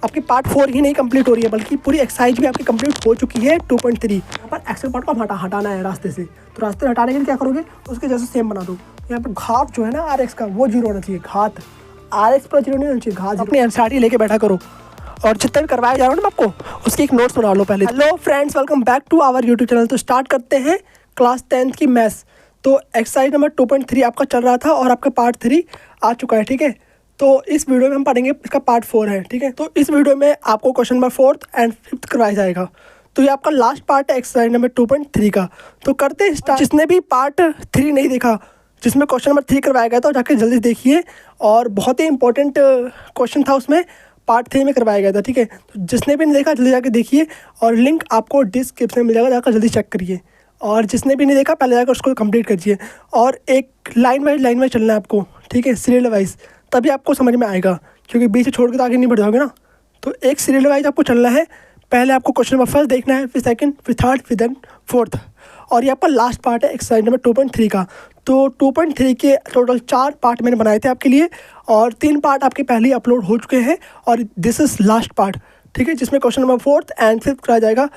आपकी पार्ट 4 ही नहीं कंप्लीट हो रही है बल्कि पूरी एक्सरसाइज भी आपकी कंप्लीट हो चुकी है 2.3। यहाँ पर एक्सेल पार्ट को हटाना है रास्ते से, तो रास्ते हटाने के लिए क्या करोगे, उसके जैसे सेम बना दो। यहाँ पर घात जो है ना RX का वो 0 होना चाहिए, घात RX पर 0 नहीं होना चाहिए, घात। अपनी NCERT लेके बैठा करो और जितना भी करवाया जा रहा है ना आपको उसकी एक नोट्स बना लो पहले। Hello friends, welcome back to our YouTube channel. तो स्टार्ट करते हैं क्लास 10th की मैथ्स। तो एक्सरसाइज नंबर 2.3 आपका चल रहा था और आपका पार्ट 3 आ चुका है, ठीक है। तो इस वीडियो में हम पढ़ेंगे, इसका पार्ट 4 है, ठीक है। तो इस वीडियो में आपको question number 4th and 5th करवाया जाएगा। तो ये आपका लास्ट पार्ट है एक्सरसाइज नंबर 2.3 का। तो करते हैं स्टार्ट। जिसने भी पार्ट 3 नहीं देखा, जिसमें क्वेश्चन नंबर 3 करवाया गया था, जाके जल्दी देखिए। और बहुत ही इंपॉर्टेंट क्वेश्चन था, उसमें पार्ट 3 में करवाया गया था, ठीक है। तो जिसने भी नहीं देखा जल्दी जाके देखिए और लिंक आपको डिस्क्रिप्शन में मिल जाएगा, जाकर जल्दी चेक करिए। और जिसने भी नहीं देखा पहले जाकर उसको कंप्लीट करिए। और एक लाइन वाइज चलना है आपको, ठीक है, सीरियल वाइज, तभी आपको समझ में आएगा, क्योंकि बीच से छोड़ के तो आगे नहीं बढ़ जाओगे ना। तो एक सीरियल वाइज आपको चलना है। पहले आपको क्वेश्चन नंबर 1 देखना है, फिर 2nd, फिर 3rd, फिर देन 4th। और ये आपका लास्ट पार्ट है एक्सरसाइज नंबर 2.3 का। तो 2.3 के टोटल 4 पार्ट मैंने बनाए थे आपके लिए और 3 पार्ट आपके पहले ही अपलोड हो चुके हैं और दिस इज़ लास्ट पार्ट, ठीक है, जिसमें question number 4th and 5th कराया जाएगा,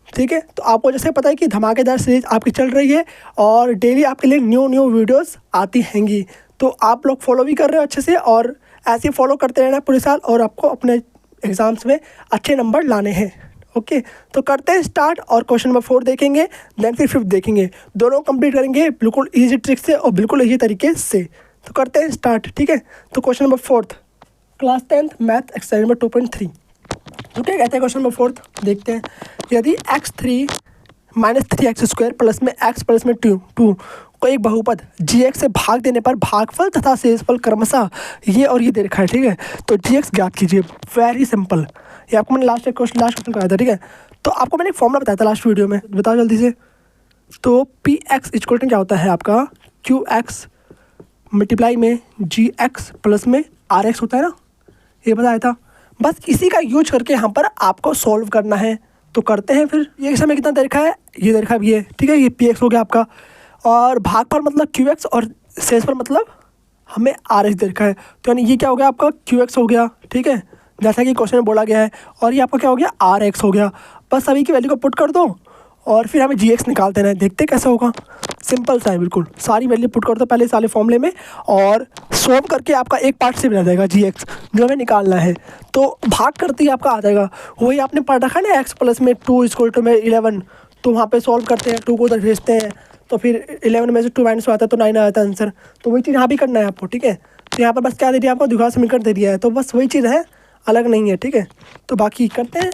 ठीक है। तो आपको जैसे पता है कि धमाकेदार सीरीज आपकी चल रही है और डेली आपके लिए न्यू वीडियोस आती हैंगी। तो आप लोग फॉलो भी कर रहे हो अच्छे से और ऐसे ही फॉलो करते रहना पूरे साल और आपको अपने एग्ज़ाम्स में अच्छे नंबर लाने हैं, ओके। तो करते हैं स्टार्ट और क्वेश्चन नंबर 4 देखेंगे, देन फिर 5th देखेंगे। दोनों कंप्लीट करेंगे बिल्कुल ईजी ट्रिक से और बिल्कुल ईजी तरीके से। तो करते हैं स्टार्ट, ठीक है। तो question number 4 class 10th math exercise number 2.3। तो क्या कहते हैं क्वेश्चन नंबर 4 देखते हैं। यदि x3 - 3x² प्लस में x प्लस में 2 को एक बहुपद gx से भाग देने पर भागफल तथा शेषफल क्रमशः ये और ये दे रखा है, ठीक है। तो gx ज्ञात कीजिए, वेरी सिंपल। ये आपको मैंने लास्ट क्वेश्चन कराया था, ठीक है। तो आपको मैंने एक फॉर्मूला बताया था लास्ट वीडियो में, बताओ जल्दी से। तो px इक्वल टू क्या होता है आपका, qx मल्टीप्लाई में gx प्लस में rx होता है ना, ये बताया था। बस इसी का यूज करके यहाँ पर आपको सॉल्व करना है। तो करते हैं फिर। ये समय कितना दे रखा है, ये दे रखा है ये, ठीक है। ये px हो गया आपका और भागफल मतलब qx और शेषफल मतलब हमें rx दे रखा है। तो यानी ये क्या हो गया आपका qx हो गया, ठीक है, जैसा कि क्वेश्चन में बोला गया है। और ये आपका क्या हो गया rx हो गया। बस सभी की वैल्यू को पुट कर दो और फिर हमें gx निकाल देना है। देखते कैसे होगा, सिंपल सा है बिल्कुल। सारी वैल्यू पुट कर दो पहले सारे फॉर्मूले में और सॉल्व करके आपका एक पार्ट से बना जाएगा gx, जो हमें निकालना है। तो भाग करते ही आपका आ जाएगा। वही आपने पढ़ रखा है ना, x प्लस में 2 इक्वल टू में 11। तो वहाँ पे सॉल्व करते हैं, 2 को उधर भेजते हैं, तो फिर 11 में से 2 माइनस आता है तो 9 आता है आंसर। तो वही चीज़ यहाँ भी करना है आपको, ठीक है। तो यहाँ पर बस क्या दे दिया आपको, द्विघात समीकरण दे दिया है, तो बस वही चीज़ है, अलग नहीं है, ठीक है। तो बाकी करते हैं।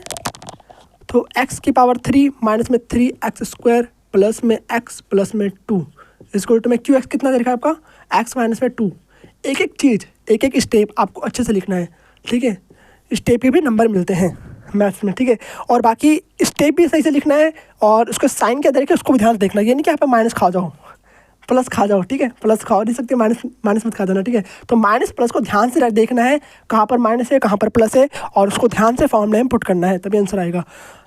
तो x की पावर 3 माइनस में 3x² प्लस में x प्लस में 2 इक्वल टू में qx कितना दे रखा है आपका, x माइनस में 2। एक एक चीज़, एक एक स्टेप आपको अच्छे से लिखना है, ठीक है। स्टेप के भी नंबर मिलते हैं मैथ्स में, ठीक है। और बाकी स्टेप भी सही से लिखना है और उसका साइन क्या दे रखा है उसको भी ध्यान से देखना है। ये नहीं कि यहाँ पर माइनस खा जाओ, प्लस खा जाओ, ठीक है। प्लस खा नहीं सकते, माइनस मत खा देना, ठीक है। तो माइनस प्लस को ध्यान से देखना है, कहाँ पर माइनस है कहाँ पर प्लस है, और उसको ध्यान से फॉर्मूले में पुट करना है, तभी आंसर आएगा।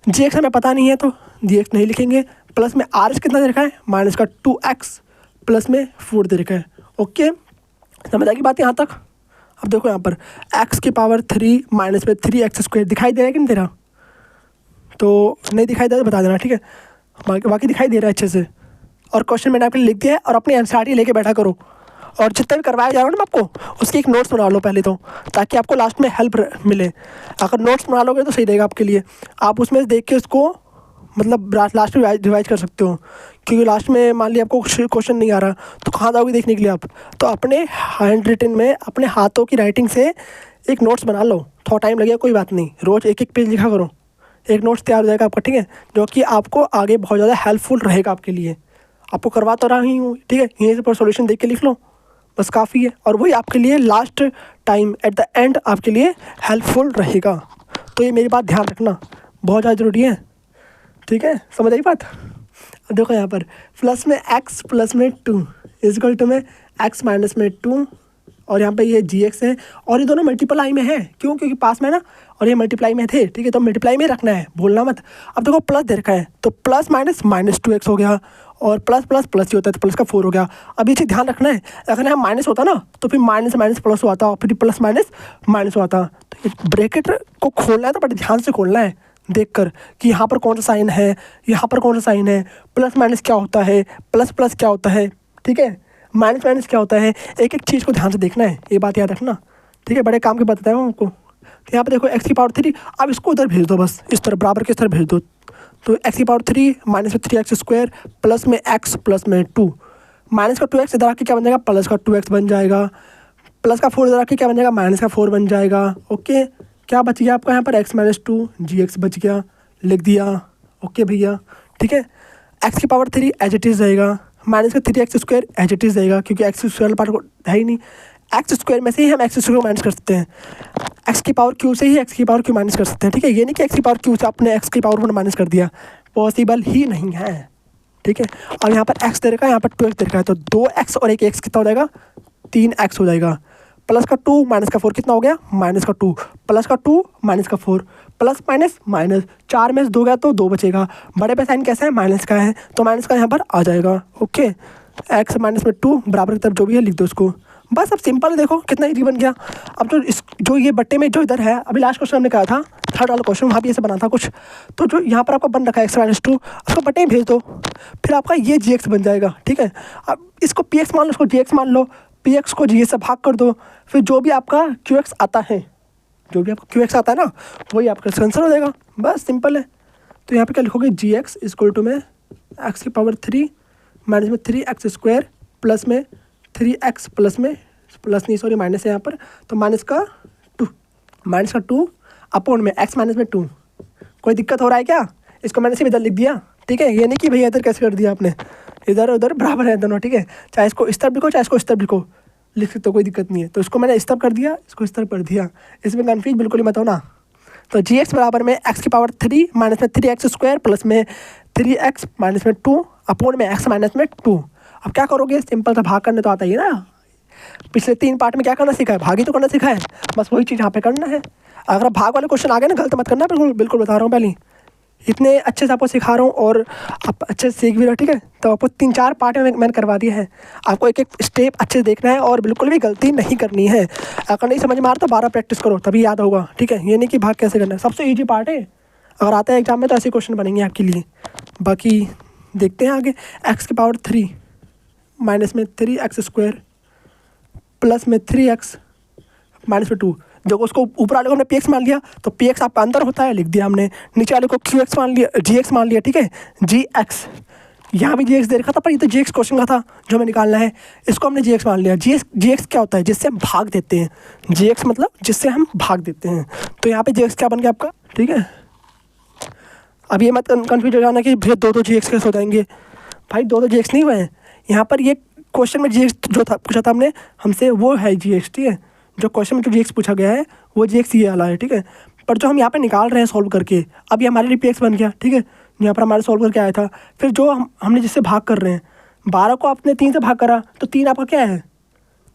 gx हमें पता नहीं है तो gx नहीं लिखेंगे। प्लस में rx कितना दे रखा है, माइनस का 2x प्लस में 4 दे रखा है, ओके। समझ आएगी बात यहाँ तक। अब देखो यहाँ पर x की पावर 3 माइनस में 3x² दिखाई दे रहा है कि नहीं दे रहा, तो नहीं दिखाई दे रहा तो बता देना, ठीक है। बाकी दिखाई दे रहा है अच्छे से। और क्वेश्चन मैंने आपके लिए लिख दिया है और अपनी NCERT लेके बैठा करो और जितना भी करवाया जा रहा है ना आपको उसकी एक नोट्स बना लो पहले, तो ताकि आपको लास्ट में हेल्प मिले। अगर नोट्स बना लोगे तो सही रहेगा आपके लिए। आप उसमें से देख के उसको मतलब लास्ट में रिवाइज कर सकते हो, क्योंकि लास्ट में मान लिया आपको क्वेश्चन नहीं आ रहा तो कहाँ जाओगे देखने के लिए आप। तो अपने हैंड रिटन में, अपने हाथों की राइटिंग से एक नोट्स बना लो। थोड़ा टाइम लगेगा, कोई बात नहीं, रोज़ एक पेज लिखा करो, एक नोट्स तैयार हो जाएगा आपका, ठीक है, जो कि आपको आगे बहुत ज़्यादा हेल्पफुल रहेगा आपके लिए। आपको करवा तो रहा ही हूँ, ठीक है, यहीं से पर सॉल्यूशन देख के लिख लो, बस काफ़ी है। और वही आपके लिए last time at the end आपके लिए हेल्पफुल रहेगा। तो ये मेरी बात ध्यान रखना, बहुत ज़्यादा ज़रूरी है, ठीक है। समझ आई बात। अब देखो यहाँ पर प्लस में x प्लस में 2 इक्वल टू में x माइनस में 2 और यहाँ पे ये जी एक्स है, और ये दोनों मल्टीप्लाई में है। क्यों? क्योंकि पास में ना, और ये मल्टीप्लाई में थे, ठीक है, तो मल्टीप्लाई में रखना है, भूलना मत। अब देखो प्लस दे रखा है, तो प्लस माइनस माइनस 2x हो गया, और प्लस प्लस प्लस ही होता है, तो प्लस का 4 हो गया। अब ये चीज़ ध्यान रखना है, अगर यहाँ माइनस होता ना तो फिर माइनस माइनस प्लस होता, और फिर प्लस माइनस माइनस होता। तो ब्रैकेट को खोलना है तो बड़े ध्यान से खोलना है, देखकर कि यहाँ पर कौन सा साइन है, यहाँ पर कौन सा साइन है, प्लस माइनस क्या होता है, प्लस प्लस क्या होता है, ठीक है, माइनस माइनस क्या होता है। एक एक चीज़ को ध्यान से देखना है, ये बात याद रखना, ठीक है। बड़े काम की बात बताया हूँ आपको। तो यहाँ पे देखो x की पावर 3, अब इसको उधर भेज दो, बस इस तरह बराबर की इस तरह भेज दो। तो x की पावर 3 माइनस में 3x स्क्वायर प्लस में x प्लस में 2, माइनस का 2x इधर आके क्या बन जाएगा, प्लस का 2x बन जाएगा, प्लस का 4 इधर आके क्या बन जाएगा, माइनस का 4 बन जाएगा। ओके, क्या बच गया आपका यहाँ पर x माइनस 2 gx बच गया, लिख दिया। ओके भैया, ठीक है। x की पावर 3 एज इट इज़ रहेगा, माइनस का 3x square as it is रहेगा, क्योंकि x स्क्वायर पार्ट है ही नहीं, एक्स स्क्वायर में से ही हम एक्स स्क्वायर को माइनस कर सकते हैं, एक्स की पावर क्यू से ही एक्स की पावर क्यू माइनस कर सकते हैं, ठीक है। ये नहीं कि एक्स की पावर क्यू से आपने एक्स की पावर वन माइनस कर दिया, पॉसिबल ही नहीं है, ठीक है। और यहाँ पर एक्स दे रखा है, यहाँ पर 2x दे रखा है, तो 2x और एक एक्स कितना हो जाएगा, 3x हो जाएगा। प्लस का 2 माइनस का 4 कितना हो गया, माइनस का 2, प्लस का 2 माइनस का 4, प्लस माइनस माइनस, 4 में से 2 गया तो 2 बचेगा। बड़े पे साइन कैसा है, माइनस का है, तो माइनस का यहाँ पर आ जाएगा। ओके, x माइनस में 2 बराबर की तरफ जो भी है लिख दो उसको, बस। अब सिंपल है, देखो कितना इजी बन गया। अब जो ये बट्टे में जो इधर है, अभी लास्ट क्वेश्चन हमने कहा था, थर्ड वाला क्वेश्चन, वहाँ भी ऐसे बना था कुछ, तो जो यहाँ पर आपका बन रखा है x माइनस 2, उसको बट्टे में भेज दो, फिर आपका ये gx बन जाएगा, ठीक है। अब इसको px मान लो, इसको gx मान लो, px को gx से भाग कर दो, फिर जो भी आपका qx आता है, जो भी आपका qx आता है ना, वही आपका आंसर हो जाएगा, बस सिंपल है। तो यहाँ पर क्या लिखोगे, gx इक्वल टू में x की पावर 3 माइनस में 3x स्क्वायर प्लस में 3x प्लस में, प्लस नहीं सॉरी माइनस है यहाँ पर, तो माइनस का 2 अपॉन में x माइनस में 2। कोई दिक्कत हो रहा है क्या? इसको मैंने सिर्फ इधर लिख दिया, ठीक है। ये नहीं कि भैया इधर कैसे कर दिया आपने, इधर उधर बराबर है दोनों, ठीक है। चाहे इसको इस तरफ लिखो, चाहे इसको इस तरफ लिखो, लिख सकते हो, कोई दिक्कत नहीं है। तो इसको मैंने इस तरफ कर दिया, इसको इस तरफ कर दिया, इसमें कन्फ्यूज बिल्कुल ही मत हो ना। तो gx बराबर में x की पावर 3 माइनस में 3x स्क्वायर प्लस में 3x माइनस में 2 अपॉन में x माइनस में 2। अब क्या करोगे, सिंपल सा भाग करने तो आता ही है ना। पिछले 3 पार्ट में क्या करना सीखा है, भाग ही तो करना सीखा है, बस वही चीज़ यहाँ पे करना है। अगर भाग वाले क्वेश्चन आ गए ना, गलत मत करना, बिल्कुल बिल्कुल बता रहा हूँ पहले, इतने अच्छे से आपको सिखा रहा हूँ और आप अच्छे से सीख भी रहे हो, ठीक है। तो आपको 3-4 पार्ट में मैंने करवा दिया है, आपको एक एक स्टेप अच्छे से देखना है और बिल्कुल भी गलती नहीं करनी है। अगर नहीं समझ में आ रहा तो 12 प्रैक्टिस करो, तभी याद होगा, ठीक है। ये नहीं कि भाग कैसे करना है, सबसे ईजी पार्ट है। अगर आता है एग्जाम में तो ऐसे क्वेश्चन बनेंगे आपके लिए। बाकी देखते हैं आगे, एक्स की पावर 3 माइनस में 3x स्क्वायर प्लस में 3x माइनस में 2। जब उसको ऊपर वाले को हमने px मान लिया, तो px आपका अंदर होता है, लिख दिया हमने। नीचे वाले को qx मान लिया, gx मान लिया, ठीक है, gx। यहाँ भी gx दे रखा था, पर ये तो gx क्वेश्चन का था जो हमें निकालना है, इसको हमने gx मान लिया। gx क्या होता है, जिससे हम भाग देते हैं, gx मतलब जिससे हम भाग देते हैं। तो यहाँ पे gx क्या बन गया आपका, ठीक है। अब ये मत कन्फ्यूज हो जाना कि भैया 2 gx कैसे हो जाएंगे, भाई 2 gx नहीं हुए हैं यहाँ पर। ये क्वेश्चन में gx जो था पूछा था हमने हमसे, वो है gx, ठीक है। जो क्वेश्चन में जो gx पूछा गया है वो gx ये वाला है, ठीक है। पर जो हम यहाँ पे निकाल रहे हैं सॉल्व करके, अब ये हमारे लिए px बन गया, ठीक है। यहाँ पर हमारे सॉल्व करके आया था, फिर जो हमने जिससे भाग कर रहे हैं, 12 को आपने 3 से भाग करा, तो 3 आपका क्या है,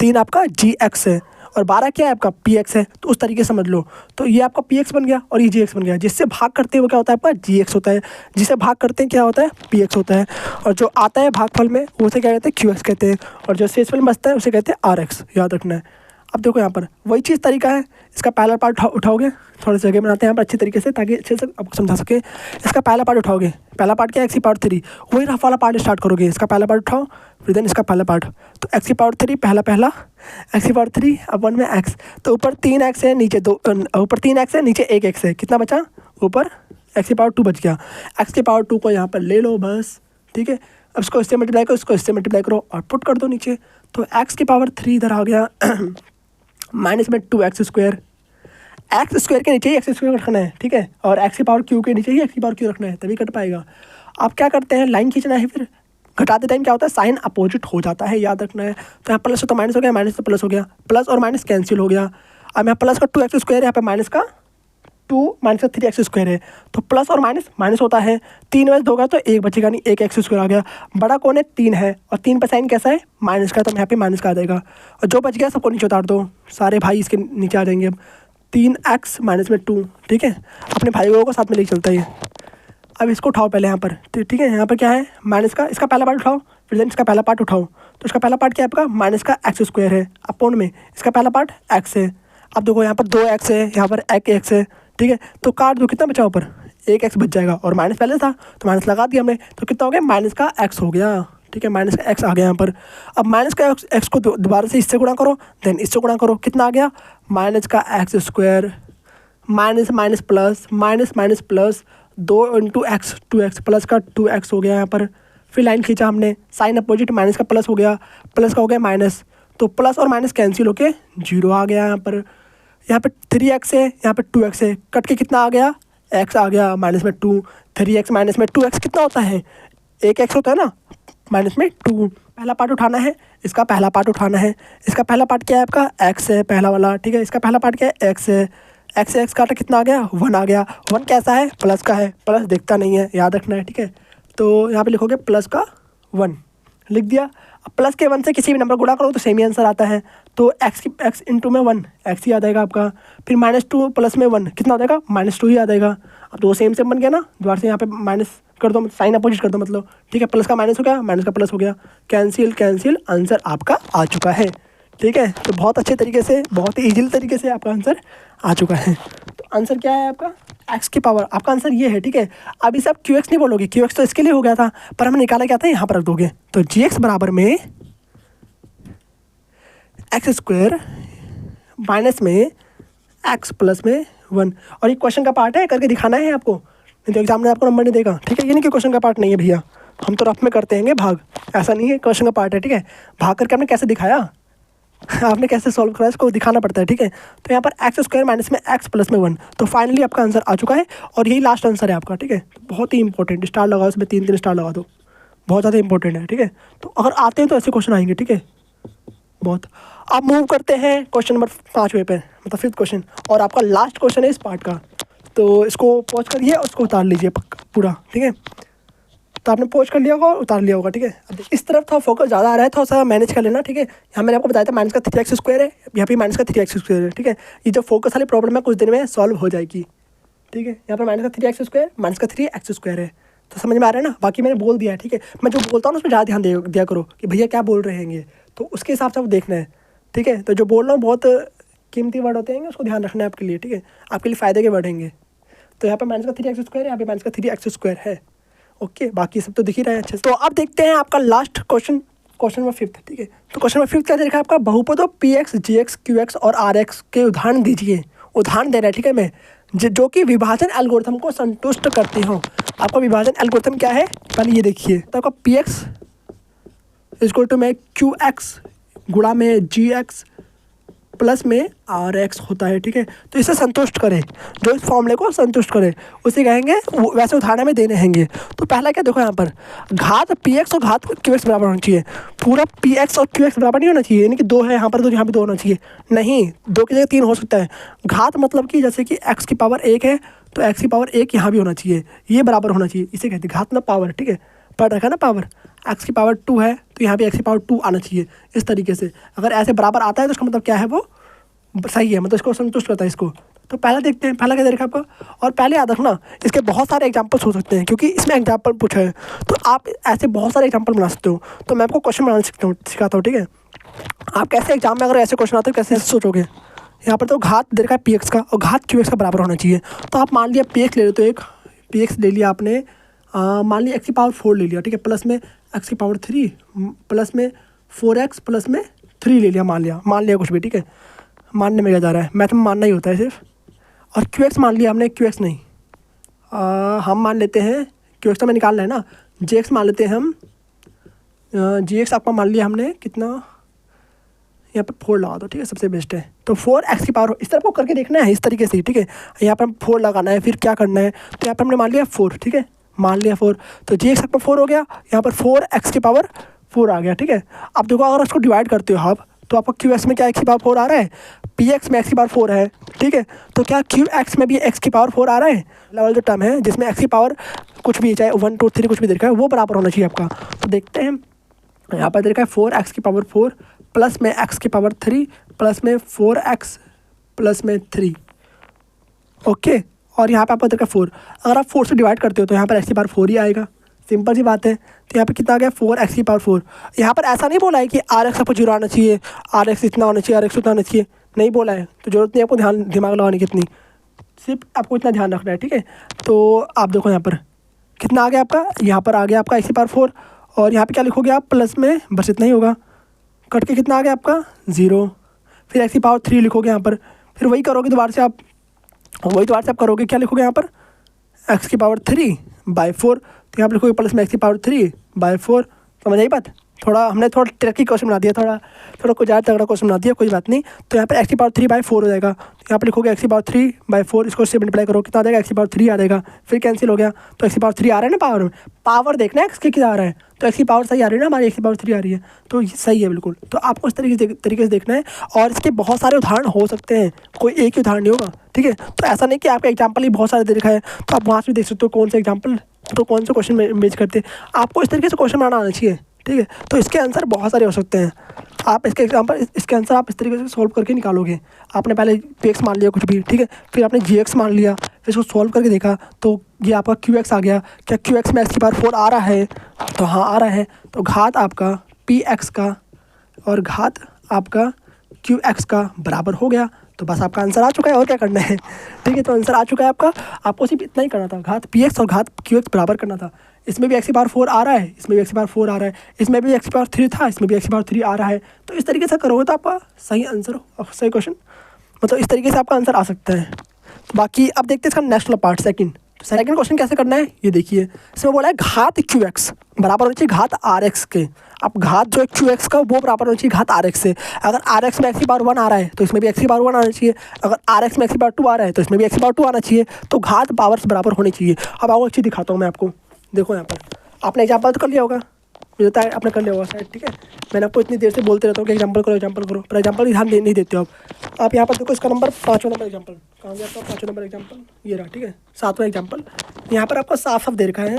3 आपका gx है, और 12 क्या है आपका px है। तो उस तरीके से समझ लो, तो ये आपका px बन गया और ये gx बन गया। जिससे भाग करते हैं वो क्या होता है आपका gx होता है, जिसे भाग करते हैं क्या होता है px होता है, और जो आता है भागफल में वो उसे क्या कहते हैं qx कहते हैं, और जो शेषफल में बचता है उसे कहते हैं rx, याद रखना है। अब देखो यहाँ पर वही चीज़ तरीका है, इसका पहला पार्ट उठाओगे, थोड़ी सी जगह बनाते हैं यहाँ पर अच्छी तरीके से ताकि अच्छे से आपको समझा सके। इसका पहला पार्ट उठाओगे, पहला पार्ट क्या है, x की पावर 3, वही रफ वाला पार्ट स्टार्ट करोगे। इसका पहला पार्ट उठाओ, फिर देन इसका पहला पार्ट, तो x की पावर 3 पहला x की पावर 3 अपन में x, तो ऊपर 3x है, नीचे 2, ऊपर 3x है, नीचे 1x है, कितना बचा, ऊपर x की पावर 2 बच गया। x की पावर 2 को यहाँ पर ले लो बस, ठीक है। अब इसको इससे मल्टीप्लाई करो, इसको इससे मल्टीप्लाई करो और पुट कर दो नीचे, तो x की पावर 3 इधर आ गया माइनस में 2x स्क्वायर, एक्स स्क्वायर के नीचे ही एक्स स्क्वायर रखना है, ठीक है, और एक्स की पावर क्यू के नीचे ही एक्स की पावर क्यू रखना है, तभी कट पाएगा। आप क्या करते हैं, लाइन खींचना है, फिर घटाते टाइम क्या होता है, साइन अपोजिट हो जाता है, याद रखना है। तो यहाँ प्लस तो माइनस हो गया, माइनस तो प्लस हो गया, प्लस और माइनस कैंसिल हो गया। अब यहाँ प्लस का 2x स्क्वायर है, यहाँ पे माइनस का 2 माइनस का 3x स्क्वायर है, तो प्लस और माइनस माइनस होता है, 3 में 2 का तो 1 बचेगा नहीं, 1 एक्स स्क्वायर आ गया। बड़ा कौन है? 3 है, और 3 पर साइन कैसा है? माइनस का, तो यहाँ पे माइनस का आ जाएगा। और जो बच गया सबको नीचे उतार दो, सारे भाई इसके नीचे आ जाएंगे। अब 3x माइनस में 2, ठीक है, अपने भाइयों को साथ में लेके चलता है ये। अब इसको उठाओ पहले यहाँ पर, ठीक है, यहाँ पर क्या है? माइनस का, इसका पहला पार्ट उठाओ, फिर देन इसका पहला पार्ट उठाओ। तो इसका पहला पार्ट क्या है आपका? माइनस का एक्स स्क्वायर है, अपोन में इसका पहला पार्ट एक्स है। अब देखो यहाँ पर 2x है, यहाँ पर एक एक्स है, ठीक है, तो काट दो, कितना बचा ऊपर? 1x बच जाएगा, और माइनस पहले था तो माइनस लगा दिया हमने, तो कितना हो गया? माइनस का x हो गया, ठीक है, माइनस का x आ गया यहाँ पर। अब माइनस का x को दोबारा से इससे गुणा करो, देन इससे गुणा करो, कितना आ गया? माइनस का x square, minus minus plus, minus minus plus, 2 into x, 2x plus का 2x हो गया यहाँ पर। फिर लाइन खींचा हमने, साइन अपोजिट, माइनस का प्लस हो गया, प्लस का हो गया माइनस, तो प्लस और माइनस कैंसिल होके 0 आ गया यहाँ पर। यहाँ पे 3x है, यहाँ पे 2x है, कट के कितना आ गया? x आ गया, माइनस में 2, 3x माइनस में 2x कितना होता है? 1x होता है ना, माइनस में 2। पहला पार्ट उठाना है, इसका पहला पार्ट उठाना है। इसका पहला पार्ट क्या है आपका? x है, पहला वाला, ठीक है, इसका पहला पार्ट क्या है? x है, x से x काटा, कितना आ गया? 1 आ गया। 1 कैसा है? प्लस का है, प्लस दिखता नहीं है, याद रखना है, ठीक है। तो यहाँ पे लिखोगे प्लस का 1, लिख दिया। अब प्लस के 1 से किसी भी नंबर गुणा करो तो सेम ही आंसर आता है, तो x इंटू में 1 x ही आ जाएगा आपका। फिर -2 प्लस में 1 कितना आ जाएगा? -2 ही आ जाएगा। अब तो सेम सेम बन गया ना, दोबारा से यहाँ पे माइनस कर दो, साइन अपोजिट कर दो मतलब, ठीक है, प्लस का माइनस हो गया, माइनस का प्लस हो गया, कैंसिल कैंसिल, आंसर आपका आ चुका है, ठीक है। तो बहुत अच्छे तरीके से, बहुत ही ईजिली तरीके से आपका आंसर आ चुका है। तो आंसर क्या है आपका? x की पावर, आपका आंसर ये है, ठीक है। अब इसे आप qx नहीं बोलोगे, qx तो इसके लिए हो गया था, पर हमने निकाला क्या था? यहाँ पर रख दोगे, तो gx बराबर में एक्स स्क्वायर माइनस में x प्लस में 1। और ये क्वेश्चन का पार्ट है, करके दिखाना है आपको, नहीं तो एग्जाम में आपको नंबर नहीं देगा, ठीक है। ये नहीं कि क्वेश्चन का पार्ट नहीं है भैया, हम तो रफ में करते हैं भाग, ऐसा नहीं है, क्वेश्चन का पार्ट है, ठीक है। भाग करके हमने कैसे दिखाया, आपने कैसे सॉल्व करा, इसको दिखाना पड़ता है, ठीक है। तो यहाँ पर एक्स स्क्वायर माइनस में x प्लस में 1, तो फाइनली आपका आंसर आ चुका है, और यही लास्ट आंसर है आपका, ठीक है। बहुत ही इंपॉर्टेंट, स्टार लगाओ इसमें, 3 स्टार लगा दो, बहुत ज़्यादा इंपॉर्टेंट है, ठीक है। तो अगर आते हैं तो ऐसे क्वेश्चन आएंगे, ठीक है, बहुत। आप मूव करते हैं क्वेश्चन नंबर 5वें पे, मतलब 5th क्वेश्चन, और आपका लास्ट क्वेश्चन है इस पार्ट का, तो इसको पॉज करिए और उसको उतार लीजिए पूरा, ठीक है। तो आपने पॉज कर लिया होगा और उतार लिया होगा, ठीक है। अब इस तरफ था फोकस ज़्यादा आ रहा है, थोड़ा सा मैनेज कर लेना, ठीक है। यहाँ मैंने आपको बताया था माइनस का 3x स्क्वायर है, यहाँ पे माइनस का 3x स्क्वायर है, ठीक है। ये जो फोकस वाली प्रॉब्लम है कुछ दिन में सॉल्व हो जाएगी, ठीक है। यहाँ पर माइनस का 3x स्क्वायर, माइनस का 3x स्क्वायर है, तो समझ में आ रहा है ना। बाकी मैंने बोल दिया है, ठीक है। मैं जो बोलता हूँ ना उसमें ज़्यादा ध्यान दिया करो कि भैया क्या बोल रहे हैं ये, तो उसके हिसाब से आपको देखना है, ठीक है। तो जो बोल रहा हूँ बहुत कीमती वर्ड होते हैं, उसको ध्यान रखना है आपके लिए, ठीक है, आपके लिए फ़ायदे के वर्ड होंगे। तो यहाँ पर माइनस का 3x स्क्वायर है, यहाँ पे माइनस का 3x स्क्वायर है, ओके। बाकी सब तो दिख ही रहा है अच्छे से। तो अब देखते हैं आपका last question, question number 5th, ठीक है। तो क्वेश्चन नंबर 5th क्या देखा आपका? बहुपदों px, gx, qx और rx के उदाहरण दीजिए। उदाहरण दे रहा है, ठीक है, मैं जो कि विभाजन एल्गोरिथम को संतुष्ट करते हो। आपका विभाजन एल्गोरिथम क्या है? पहले ये देखिए, तो आपका px इक्वल टू में qx गुणा में gx प्लस में rx होता है, ठीक है। तो इसे संतुष्ट करें, जो इस फॉर्मूले को संतुष्ट करे उसे कहेंगे, वैसे उदाहरण में देने हैंगे। तो पहला क्या देखो, यहाँ पर घात px और घात qx बराबर होना चाहिए। पूरा px और qx बराबर नहीं होना चाहिए, यानी कि 2 है यहाँ पर तो यहाँ भी 2 होना चाहिए, नहीं, 2 की जगह 3 हो सकता है। घात मतलब कि जैसे कि x की पावर 1 है तो x की पावर 1 यहाँ भी होना चाहिए, ये बराबर होना चाहिए, इसे कहते हैं घात ना पावर, ठीक है। पढ़ रखा है ना पावर, x की पावर 2 है तो यहाँ पे x की पावर 2 आना चाहिए, इस तरीके से। अगर ऐसे बराबर आता है तो उसका मतलब क्या है, वो सही है, मतलब इसको संतुष्ट करता है इसको। तो पहला देखते हैं, पहला क्या देखा आपको। और पहले याद रखना, इसके बहुत सारे एग्जांपल्स हो सकते हैं, क्योंकि इसमें एग्जांपल पूछा है, तो आप ऐसे बहुत सारे एग्जांपल बना सकते हो। तो मैं आपको क्वेश्चन बनाना सिखाता हूँ, ठीक है। आप कैसे एग्जाम में अगर ऐसे क्वेश्चन आते हो कैसे सोचोगे। यहाँ पर तो घात दे रखा है px का और घात qx का बराबर होना चाहिए। तो आप मान लिया px ले लेते हो, एक px ले लिया आपने, मान लिया x की पावर 4 ले लिया, ठीक है, प्लस में x की पावर 3 प्लस में 4x प्लस में 3 ले लिया, मान लिया कुछ भी, ठीक है। मानने में क्या जा रहा है, मैथ में मानना ही होता है सिर्फ। और qx मान लिया हमने, qx नहीं, हम मान लेते हैं qx तो हमें निकालना है ना, gx मान लेते हैं हम, gx आपका मान लिया हमने कितना, यहाँ पर 4 लगा दो, ठीक है, सबसे बेस्ट है। तो 4x की पावर, इस तरह को करके देखना है इस तरीके से, ठीक है। यहाँ पर 4 लगाना है, फिर क्या करना है, तो यहाँ पर हमने मान लिया 4, ठीक है, मान लिया 4, तो gx आपका 4 हो गया, यहाँ पर 4x की पावर 4 आ गया, ठीक है। अब देखो अगर उसको डिवाइड करते हो आप, तो आपका क्यू एक्स में क्या एक्स की पावर 4 आ रहा है, पी एक्स में एक्स की पावर 4 है, ठीक है। तो क्या क्यू एक्स में भी एक्स की पावर 4 आ रहा है, लेवल जो टर्म है जिसमें एक्स की पावर कुछ भी चाहे 1 2 3 कुछ भी देखा है वो बराबर होना चाहिए आपका। तो देखते हैं यहाँ पर देखा है 4x की पावर 4 प्लस में x की पावर 3 प्लस में 4x प्लस में 3, ओके। और यहाँ पे आपको देखा 4, अगर आप 4 से डिवाइड करते हो तो यहाँ पर x की पावर 4 ही आएगा, सिंपल सी बात है। तो यहाँ पे कितना आ गया 4x की पावर 4। यहाँ पर ऐसा नहीं बोला है कि RX आपको 0 आना चाहिए, RX इतना होना चाहिए, RX उतना आना चाहिए, नहीं बोला है। तो जरूरत नहीं आपको दिमाग लगाने की इतनी, सिर्फ आपको इतना ध्यान रखना है, ठीक है। तो आप देखो यहाँ पर कितना आ गया आपका, यहाँ पर आ गया आपका x की पावर 4 और यहाँ पे क्या लिखोगे आप प्लस में, बस इतना ही होगा, कट के कितना आ गया आपका 0, फिर x की पावर 3 लिखोगे यहाँ पर, फिर वही करोगे दोबारा से आप करोगे, क्या लिखोगे यहाँ पर x की पावर 3/4, तो यहाँ पर लिखोगे प्लस में x की पावर 3/4। समझ आई बात, हमने थोड़ा ट्रिकी क्वेश्चन बना दिया, थोड़ा कुछ ज़्यादा तगड़ा क्वेश्चन बना दिया, कोई बात नहीं। तो यहाँ पर x की पावर 3/4 हो जाएगा, तो यहाँ पर लिखोगे x की पावर 3/4, इसको से मल्टीप्लाई करो कितना आ जाएगा, x की पावर 3 आ जाएगा, फिर कैंसिल हो गया। तो x की पावर 3 आ रहा है ना, पावर देखना है x के क्या आ रहा है, तो x की पावर सही आ रही है ना, हमारी x की पावर 3 आ रही है, तो सही है बिल्कुल। तो आपको इस तरीके से देखना है, और इसके बहुत सारे उदाहरण हो सकते हैं, कोई एक ही उदाहरण नहीं होगा, ठीक है। तो ऐसा नहीं कि आपका एग्जाम्पल ही बहुत सारे दे रखा है, तो आप वहाँ से देख सकते हो कौन सा एग्जाम्पल, तो कौन से क्वेश्चन मेज करते हैं। आपको इस तरीके से क्वेश्चन बनाना आना चाहिए, ठीक है। तो इसके आंसर बहुत सारे हो सकते हैं, आप इसके आंसर आप इस तरीके से सॉल्व करके निकालोगे। आपने पहले पी एक्स मान लिया कुछ भी, ठीक है, फिर आपने जी एक्स मान लिया, फिर इसको सॉल्व करके देखा तो ये आपका क्यू एक्स आ गया। क्या क्यू एक्स में एक्स की पावर 4 आ रहा है, तो हाँ आ रहा है, तो घात आपका पी एक्स का और घात आपका क्यू एक्स का बराबर हो गया। तो बस आपका आंसर आ चुका है, और क्या करना है, ठीक है। तो आंसर आ चुका है आपका, आपको सिर्फ इतना ही करना था, घात पी एक्स और घात क्यू एक्स बराबर करना था। इसमें भी एक्स की पावर 4 आ रहा है, इसमें भी एक्स की पावर 4 आ रहा है, इसमें भी एक्स की पावर 3 था, इसमें भी एक्स की पावर 3 आ रहा है। तो इस तरीके से करोगे तो आपका सही आंसर, सही क्वेश्चन, मतलब इस तरीके से आपका आंसर आ सकता है। तो बाकी अब देखते हैं इसका नेक्स्ट पार्ट, सेकंड क्वेश्चन कैसे करना है ये देखिए। इसमें बोला है घात क्यू एक्स बराबर होनी चाहिए घात आर एक्स के। अब घात जो है क्यू एक्स का वो बराबर होनी चाहिए घात आर एक्स से। अगर आर एक्स में एक्स की पावर 1 आ रहा है तो इसमें भी एक्स की पावर 1 आना चाहिए, अगर आर एक्स में एक्स की पावर 2 आ रहा है तो इसमें भी एक्स की पावर 2 आना चाहिए। तो घात पावर्स बराबर होनी चाहिए। अब आओ एक चीज़ दिखाता हूँ मैं आपको, देखो यहाँ पर आपने एग्जाम्पल तो कर लिया होगा, मुझे लगता है आपने कर लिया होगा शायद, ठीक है। मैंने आपको इतनी देर से बोलते रहता हूँ कि एग्जाम्पल करो, पर एग्जाम्पल की ध्यान नहीं देते हो आप। यहाँ पर देखो इसका नंबर 5वां नंबर एग्जाम्पल, कहाँ गया आपका 5वां नंबर एग्जाम्पल, ये रहा, ठीक है। 7वां एग्जाम्पल यहाँ पर आपको साफ साफ दे रखा है,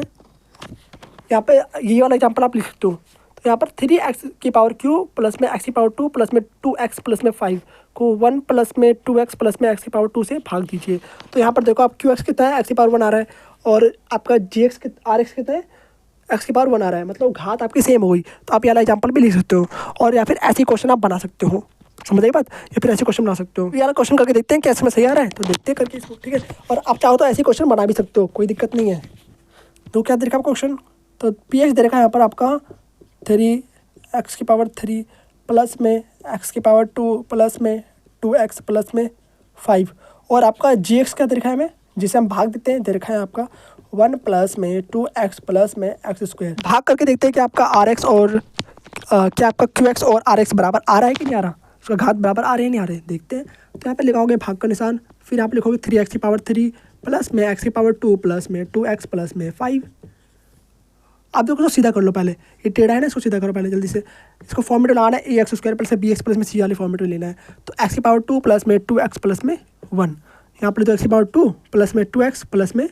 यहाँ पे ये वाला एग्जाम्पल आप लिख सकते हो। तो यहाँ पर 3x की पावर क्यू प्लस में x की पावर 2 प्लस में 2x प्लस में 5 को 1 प्लस में 2x प्लस में x की पावर 2 से भाग दीजिए। तो यहाँ पर देखो आप क्यू कितना है, x की पावर 1 आ रहा है, और आपका आर एक्स कितना है, एक्स की पावर 1 आ रहा है, मतलब घात आपकी सेम हो गई। तो आप ये वाला एग्जाम्पल भी लिख सकते हो, और या फिर ऐसी क्वेश्चन आप बना सकते हो, समझ आई बात, या फिर ऐसे क्वेश्चन बना सकते हो। ये वाला क्वेश्चन करके देखते हैं कैसे में सही आ रहा है, तो देखते हैं करके इसको, ठीक है। और आप चाहो तो ऐसे क्वेश्चन बना भी सकते हो, कोई दिक्कत नहीं है। तो क्या दे रखा आपको क्वेश्चन, तो पी एक्स दे रखा है यहाँ पर आपका 3x की पावर 3 प्लस में x की पावर 2 प्लस में 2x प्लस में 5, और आपका जी एक्स क्या दे रखा है हमें, जिसे हम भाग देते हैं, दे रखा है आपका 1 प्लस में 2x प्लस में x स्क्वायर। भाग करके देखते हैं कि आपका आर एक्स और क्या आपका क्यू एक्स और आर एक्स बराबर आ रहा है कि नहीं आ रहा, उसका घात बराबर आ रहे हैं नहीं आ रहे, देखते हैं। तो यहाँ पे लिखाओगे भाग का निशान, फिर यहाँ पे लिखोगे 3x की पावर 3 प्लस में x की पावर 2 प्लस में 2x प्लस में 5। आप देखो तो सीधा कर लो, पहले ये टेढ़ा है ना, इसको सीधा करो पहले जल्दी से। इसको फॉर्मेट लाना है A x square plus B x plus में सी वाले फॉर्मेट में लेना है। तो एक्स की पावर 2 प्लस में 2x प्लस में 1, यहाँ पर तो एक्स की पावर 2 प्लस में 2x प्लस में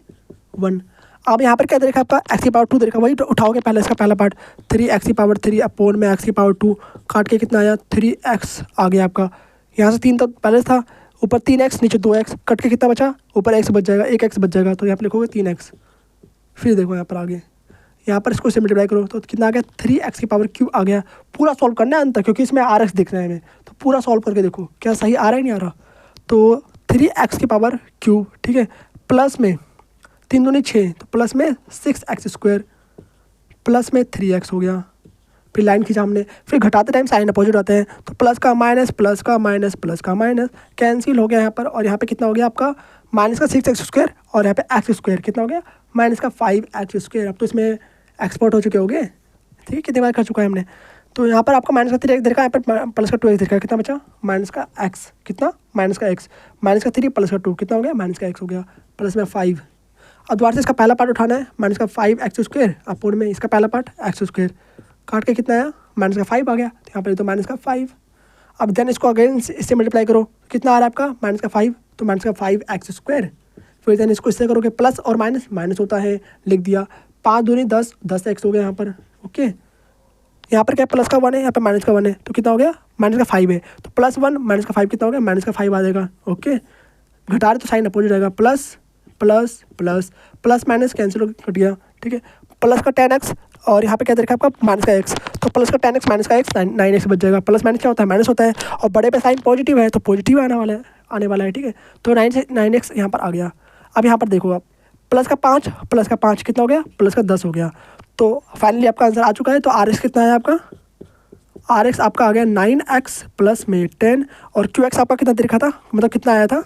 1। अब यहाँ पर क्या देखा आपका एक्स की पावर 2 देखा, वही तो उठाओगे पहले इसका पहला पार्ट 3x की पावर 3 अपोन में एक्स की पावर 2 काट के कितना आया 3x आ गया आपका। यहाँ से 3 तो पहले था, ऊपर 3x नीचे 2x, कट के कितना बचा, ऊपर x बच जाएगा, एक x बच जाएगा, तो यहाँ पर लिखोगे 3x। फिर देखो यहाँ पर आगे, यहाँ पर इसको से मल्टीप्लाई करो तो कितना आ गया 3x की पावर क्यू आ गया। पूरा सॉल्व करना है अंत तक, क्योंकि इसमें आर एक्स देखना है हमें, तो पूरा सॉल्व करके देखो क्या सही आ रहा है नहीं आ रहा। तो 3x की पावर क्यू, ठीक है, प्लस में 3 दूनी 6, तो प्लस में 6x स्क्वायर प्लस में 3x हो गया। फिर लाइन खींचा हमने, फिर घटाते टाइम साइन अपोजिट आते हैं, तो प्लस का माइनस प्लस का माइनस प्लस का माइनस कैंसिल हो गया यहाँ पर, और यहाँ पे कितना हो गया आपका माइनस का 6x स्क्वायर, और यहाँ पे एक्स स्क्वायर कितना हो गया माइनस का 5x स्क्वायर। अब तो इसमें एक्सपर्ट हो चुके होंगे, ठीक है, कितनी बार कर चुका है हमने। तो यहाँ पर आपका माइनस का 3x देखा, यहाँ पर प्लस का 2x देखा, कितना बचा माइनस का x, कितना माइनस का x, माइनस का 3 प्लस का 2 कितना हो गया माइनस का x हो गया, प्लस में 5। अब दोबारा से इसका पहला पार्ट उठाना है, माइनस का 5x स्क्वायर अपोन में इसका पहला पार्ट x स्क्वायर, काट के कितना आया माइनस का 5 आ गया, तो यहाँ पर तो माइनस का 5। अब देन इसको अगेन इससे मल्टीप्लाई करो, कितना आ रहा है आपका -5, तो -5x²। फिर देन इसको इससे करोगे प्लस और माइनस, माइनस होता है, लिख दिया। 5 दूनी 10, 10x हो गया यहाँ पर। ओके, यहाँ पर क्या प्लस का 1 है, यहाँ पर माइनस का 1 है, तो कितना हो गया -5 है, तो +1 -5 कितना हो गया -5 आ जाएगा। ओके, घटा रहे तो साइन अपोजिट आएगा, plus plus plus plus minus cancel cut गया। ठीक है, प्लस का 10x और यहाँ पे क्या देखा आपका माइनस का x, तो प्लस का 10x माइनस का x 9x बच जाएगा। प्लस माइनस क्या होता है, माइनस होता है, और बड़े पे साइन पॉजिटिव है तो पॉजिटिव आने वाला है। ठीक है, तो 9x यहाँ पर आ गया। अब यहाँ पर देखो आप, प्लस का 5 कितना हो गया, प्लस का 10 हो गया। तो फाइनली आपका आंसर आ चुका है। तो RX कितना है आपका, RX आपका आ गया 9x प्लस में 10, और QX आपका कितना देखा था, मतलब कितना आया था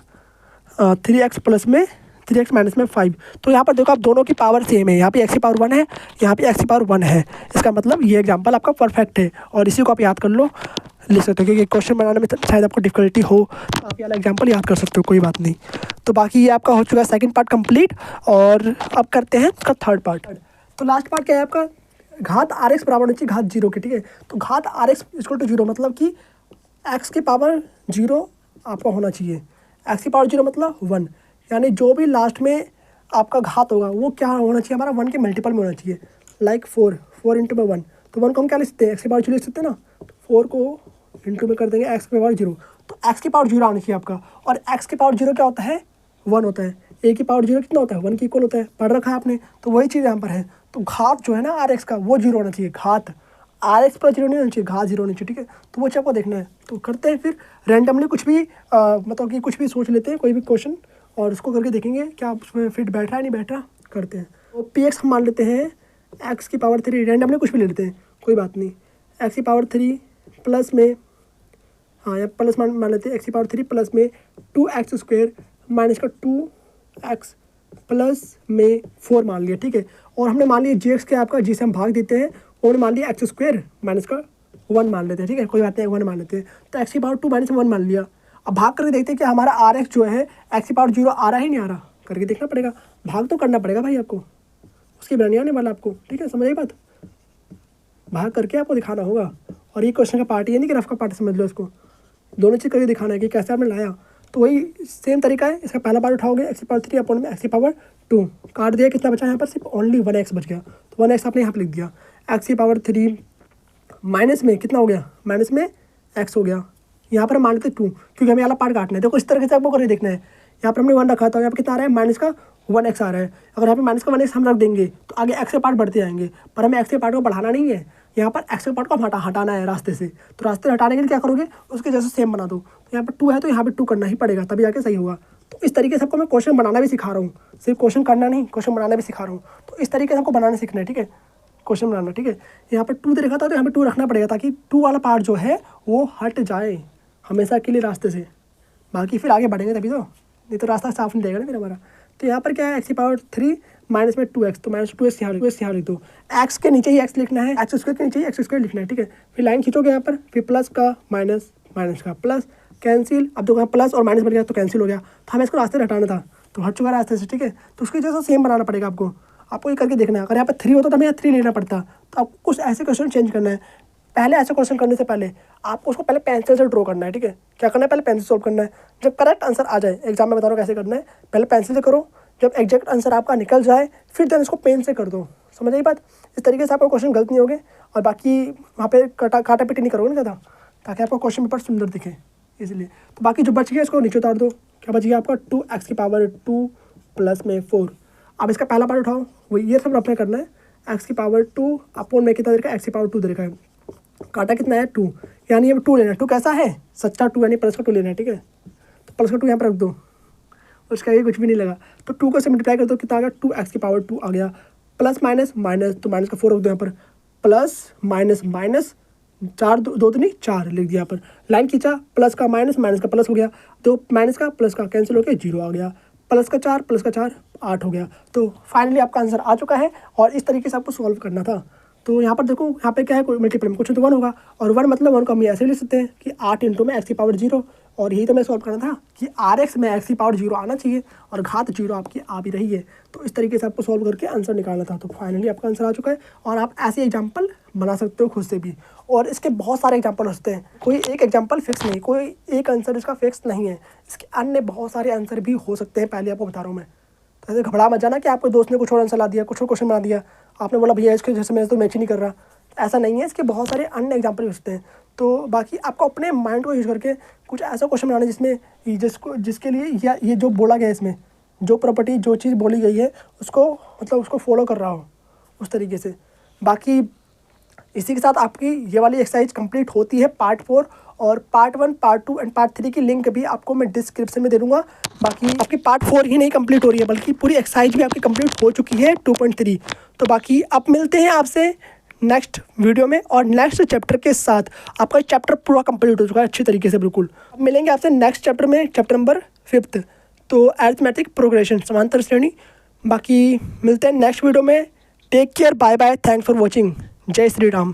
3x प्लस में 3x माइनस में 5। तो यहाँ पर देखो आप दोनों की पावर सेम है, यहाँ पे x की पावर 1 है, यहाँ पे x की पावर 1 है। इसका मतलब ये एग्जांपल आपका परफेक्ट है, और इसी को आप याद कर लो, लिख सकते हो, क्योंकि क्वेश्चन बनाने में शायद आपको डिफिकल्टी हो तो आप ये वाला एग्जांपल याद कर सकते हो, कोई बात नहीं। तो बाकी ये आपका हो चुका है सेकंड पार्ट कंप्लीट, और अब करते हैं उसका थर्ड पार्ट। तो लास्ट पार्ट क्या है आपका, घात RX बराबर होनी चाहिए घात 0 की। ठीक है, तो घात RX = 0 मतलब कि x की पावर 0 आपका होना चाहिए। x की पावर 0 मतलब 1, यानी जो भी लास्ट में आपका घात होगा वो क्या होना चाहिए, हमारा 1 के मल्टीपल में होना चाहिए। लाइक 4 इंटू में 1, तो 1 को हम क्या लिख सकते हैं, x की पावर 0 लिख सकते हैं ना, 4 को इंटू में कर देंगे x की पावर 0, तो x की पावर 0 आनी चाहिए आपका। और x की पावर 0 क्या होता है, 1 होता है। a की पावर 0 कितना होता है, 1 के इक्वल होता है, पढ़ रखा है आपने, तो वही चीज़ यहाँ पर है। तो घात जो है ना RX का वो 0 होना चाहिए, घात RX पर 0 नहीं होना चाहिए, घात 0 होनी चाहिए। ठीक है, तो वो चीज़ आपको देखना है। तो करते हैं फिर रैंडमली कुछ भी मतलब कि कुछ भी सोच लेते हैं, कोई भी क्वेश्चन, और उसको करके देखेंगे क्या उसमें फिट बैठ रहा है नहीं बैठ रहा, करते हैं। तो PX हम मान लेते हैं x की पावर 3, रैंडमली कुछ भी ले लेते हैं, कोई बात नहीं। x की पावर 3 प्लस में, हाँ या प्लस मान लेते हैं, x की पावर 3 प्लस में 2x² माइनस का 2x प्लस में 4 मान लिया। ठीक है, और हमने मान लिया gx क्या आपका, जिसे हम भाग देते हैं, और मान लिया x² माइनस का 1 मान लेते हैं। ठीक है, कोई बात नहीं, 1 मान लेते हैं। तो x की पावर 2 माइनस 1 मान लिया। अब भाग करके देखते हैं कि हमारा RX जो है x की पावर 0 आ रहा है नहीं आ रहा, करके देखना पड़ेगा। भाग तो करना पड़ेगा भाई आपको, उसकी बिना नहीं आने वाला आपको। ठीक है, समझ आई बात, भाग करके आपको दिखाना होगा। और ये क्वेश्चन का पार्ट, ये नहीं कि रफ का पार्ट, समझ लो इसको, दोनों चीज़ करके दिखाना है कि कैसे आपने लाया। तो वही सेम तरीका है, इसका पहला पार्ट उठाओगे x की पावर 3 अपॉन में x की पावर 2, काट दिया, कितना बचा यहाँ पर, सिर्फ ओनली 1x बच गया। तो 1x आपने यहाँ पर लिख दिया। x की पावर 3 माइनस में कितना हो गया, माइनस में x हो गया। यहाँ पर हम मान लेते 2, क्योंकि हमें वाला पार्ट काटना है। देखो इस तरह से आपको करके देखना है। यहाँ पर हमने 1 रखा था, यहाँ पर कितना आ रहा है, माइनस का 1x आ रहा है। अगर यहाँ पे माइनस का 1x हम रख देंगे तो आगे x के पार्ट बढ़ते जाएंगे, पर हमें x के पार्ट को बढ़ाना नहीं है, यहाँ पर x के पार्ट को हटाना है रास्ते से। तो रास्ते हटाने के लिए क्या करोगे, उसके जैसे सेम बना दो। तो यहाँ पर 2 है तो यहाँ पर 2 करना ही पड़ेगा, तभी जाके सही होगा। तो इस तरीके से आपको मैं क्वेश्चन बनाना भी सिखा रहा हूँ, सिर्फ क्वेश्चन करना नहीं, क्वेश्चन बनाना भी सिखा रहा हूँ। तो इस तरीके से आपको बनाना सीखना है। ठीक है, क्वेश्चन बनाना। ठीक है, यहाँ पर 2 दे रखा था तो यहाँ पर 2 रखना पड़ेगा, ताकि 2 वाला पार्ट जो है वो हट जाए हमेशा के लिए रास्ते से। बाकी फिर आगे बढ़ेंगे तभी तो, नहीं तो रास्ता साफ नहीं रहेगा ना फिर हमारा। तो यहाँ पर क्या है, x की पावर 3 माइनस में 2x, तो माइनस 2x यहाँ लिख दो। x के नीचे ही x लिखना है, x² के नीचे ही x² लिखना है। ठीक है, फिर लाइन खींचोगे यहाँ पर, फिर प्लस का माइनस, माइनस का प्लस, कैंसिल। अब देखो यहाँ प्लस और माइनस बन गया तो कैंसिल हो गया। तो हमें इसको रास्ते हटाना था, तो हट चुका रास्ते से। ठीक है, तो उसके जैसा सेम बनाना पड़ेगा आपको ये करके देखना है। अगर यहाँ पर 3 होता तो हमें यहाँ 3 लेना पड़ता, तो आपको कुछ ऐसे क्वेश्चन चेंज करना है। पहले ऐसे क्वेश्चन करने से पहले आपको उसको पहले पेंसिल से ड्रॉ करना है। ठीक है, क्या करना है, पहले पेंसिल सॉल्व करना है। जब करेक्ट आंसर आ जाए, एग्जाम में बता रहा हूँ कैसे करना है, पहले पेंसिल से करो, जब एग्जैक्ट आंसर आपका निकल जाए फिर देन इसको पेन से कर दो। समझ आई बात, इस तरीके से आपका क्वेश्चन गलत नहीं होगे, और बाकी वहाँ पे काटा पीटी नहीं करोगे ना ज़्यादा, ताकि आपका क्वेश्चन पेपर सुंदर दिखे इसलिए। तो बाकी जो बच गया इसको नीचे उतार दो। क्या बच गया आपका, 2x की पावर 2 प्लस में 4। अब इसका पहला पार्ट उठाओ, वही ये सब अपने करना है। x की पावर 2 अपॉन में कितना दे रखा है, x की पावर 2 दे रखा है, काटा कितना है 2, यानी अब 2 लेना है। 2 कैसा है, सच्चा 2, यानी प्लस का 2 लेना है। ठीक है, तो प्लस का 2 यहाँ पर रख दो, उसका ये कुछ भी नहीं लगा। तो 2 को से मल्टीप्लाई कर दो, कितना आ गया, 2x की पावर 2 आ गया, प्लस माइनस माइनस, तो माइनस का 4 रख दो यहाँ पर, प्लस माइनस माइनस, 4 2 तो नहीं 4 लिख दिया यहाँ पर। लाइन खींचा, प्लस का माइनस, माइनस का प्लस हो गया, तो माइनस का प्लस का कैंसिल होकर 0 आ गया, प्लस का 4 प्लस का 4 8 हो गया। तो फाइनली आपका आंसर आ चुका है, और इस तरीके से आपको सॉल्व करना था। तो यहाँ पर देखो, यहाँ पे क्या है, कोई मल्टीपल में कुछ तो 1 होगा, और 1 मतलब 1 को हम ऐसे लिख सकते हैं कि 8 इंटू में x की पावर 0। और यही तो मैं सॉल्व करना था कि RX में x की पावर 0 आना चाहिए, और घात 0 आपकी आ भी रही है। तो इस तरीके से आपको सॉल्व करके आंसर निकालना था। तो फाइनली आपका आंसर आ चुका है, और आप ऐसे एग्जाम्पल बना सकते हो खुद से भी। और इसके बहुत सारे एग्जाम्पल होते हैं, कोई एक एग्जाम्पल फिक्स नहीं, कोई एक आंसर इसका फिक्स नहीं है, इसके अन्य बहुत सारे आंसर भी हो सकते हैं, पहले आपको बता रहा हूँ मैं। तो ऐसे घबरा मत जाना कि आपके दोस्त ने कुछ और आंसर ला दिया, कुछ और क्वेश्चन बना दिया, आपने बोला भैया इसके जैसे मैं तो मैच ही नहीं कर रहा। ऐसा नहीं है, इसके बहुत सारे अन्य एग्जाम्पल होते हैं। तो बाकी आपको अपने माइंड को यूज करके कुछ ऐसा क्वेश्चन बनाना जिसमें जिसके लिए या ये जो बोला गया है इसमें, जो प्रॉपर्टी जो चीज़ बोली गई है उसको मतलब उसको फॉलो कर रहा हो उस तरीके से। बाकी इसी के साथ आपकी ये वाली एक्सरसाइज कंप्लीट होती है पार्ट 4, और पार्ट 1, पार्ट 2 एंड पार्ट 3 की लिंक भी आपको मैं डिस्क्रिप्शन में दे दूँगा। बाकी आपकी पार्ट 4 ही नहीं कंप्लीट हो रही है बल्कि पूरी एक्सरसाइज भी आपकी कंप्लीट हो चुकी है 2.3। तो बाकी अब मिलते हैं आपसे नेक्स्ट वीडियो में और नेक्स्ट चैप्टर के साथ। आपका चैप्टर पूरा कंप्लीट हो चुका है अच्छी तरीके से बिल्कुल। अब मिलेंगे आपसे नेक्स्ट चैप्टर में, चैप्टर नंबर 5, तो अरिथमेटिक प्रोग्रेशन, समांतर श्रेणी। बाकी मिलते हैं नेक्स्ट वीडियो में। Take care, bye bye, thanks for watching, जय श्री राम।